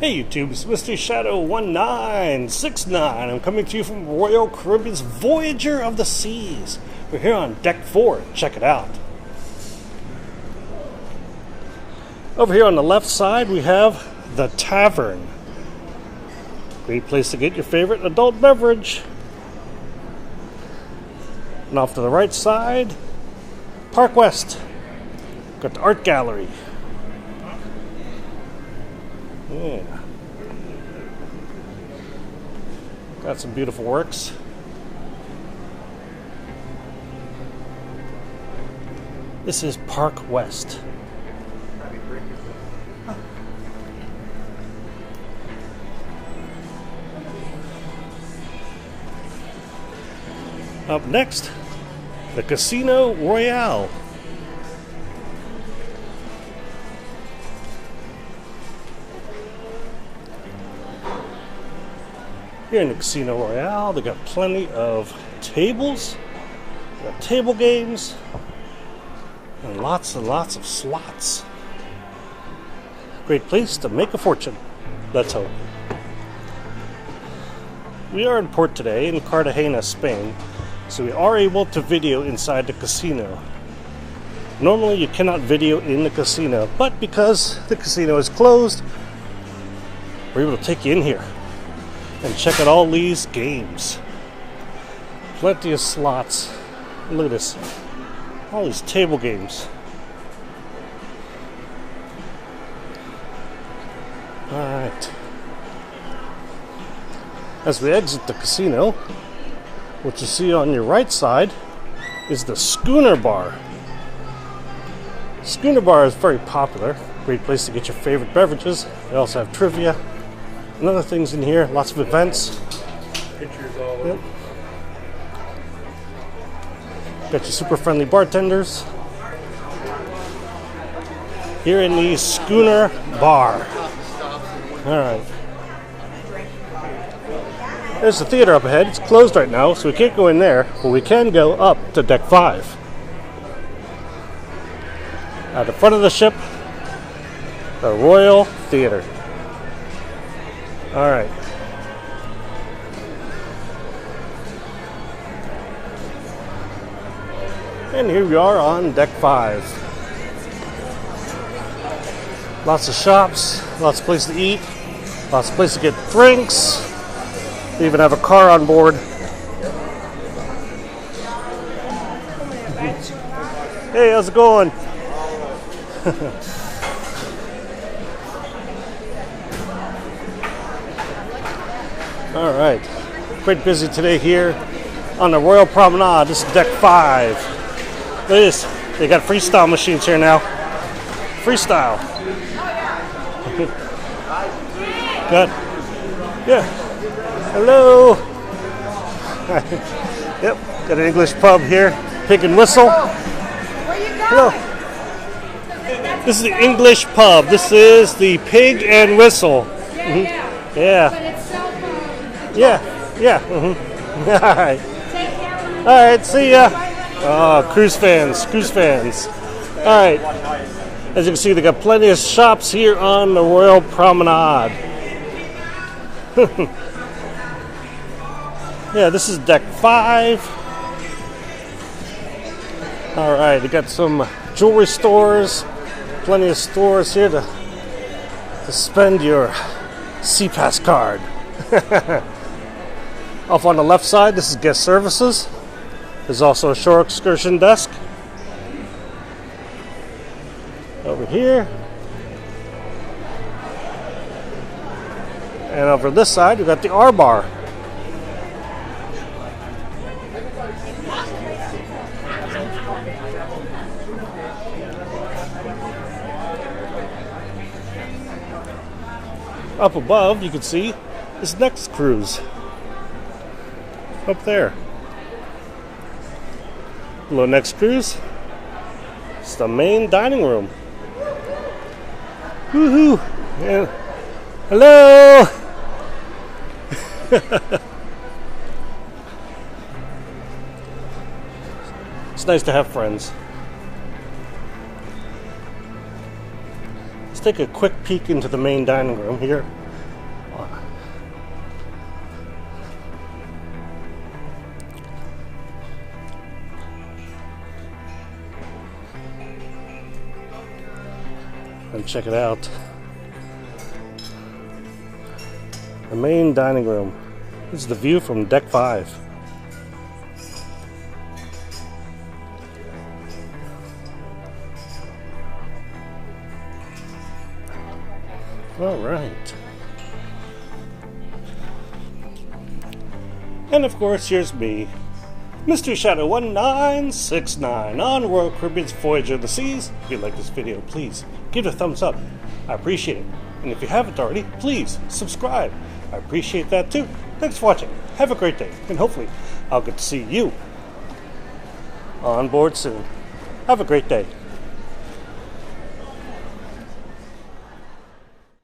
Hey YouTube, it's Mr. Shadow 1969. I'm coming to you from Royal Caribbean's Voyager of the Seas. We're here on Deck 4. Check it out. Over here on the left side, we have the Tavern. Great place to get your favorite adult beverage. And off to the right side, Park West. Got the art gallery. Yeah. Got some beautiful works. This is Park West. Up next, the Casino Royale. Here in the Casino Royale, they got plenty of tables, they got table games, and lots of slots. Great place to make a fortune. Let's hope. We are in port today in Cartagena, Spain, so we are able to video inside the casino. Normally you cannot video in the casino, but because the casino is closed, we're able to take you in here and check out all these games. Plenty of slots. Look at this. All these table games. Alright. As we exit the casino, what you see on your right side is the Schooner Bar. Schooner Bar is very popular. Great place to get your favorite beverages. They also have trivia and other things in here. Lots of events. Pictures all over. Yep. Got your super friendly bartenders here in the Schooner Bar. Alright. There's the theater up ahead. It's closed right now, so we can't go in there, but we can go up to Deck 5. At the front of the ship, the Royal Theater. Alright. And here we are on Deck 5. Lots of shops, lots of places to eat, lots of places to get drinks. They even have a car on board. Hey, how's it going? All right, quite busy today here on the Royal Promenade. This is Deck 5. Look at this. They got freestyle machines here now. Freestyle. Good. Yeah. Hello. Yep. Got an English pub here. Pig and Whistle. Where you going? Hello. This is the English pub. This is the Pig and Whistle. Yeah. But it's cell phone. Yeah. All right. Take care. All right. See ya. Oh, cruise fans. All right. As you can see, they got plenty of shops here on the Royal Promenade. Yeah, this is Deck 5. All right, they got some jewelry stores. Plenty of stores here to spend your C-Pass card. Off on the left side, this is guest services. There's also a shore excursion desk. Over here. And over this side, we've got the R Bar. Up above, you can see this next cruise. Up there. Below next cruise, it's the main dining room. Woohoo! Yeah. Hello! It's nice to have friends. Let's take a quick peek into the main dining room here. and check it out. The main dining room. This is the view from deck 5. All right. And of course, here's me, Mr. Shadow 1969 on Royal Caribbean's Voyager of the Seas. If you like this video, please give it a thumbs up. I appreciate it. And if you haven't already, please subscribe. I appreciate that too. Thanks for watching. Have a great day. And hopefully, I'll get to see you on board soon. Have a great day.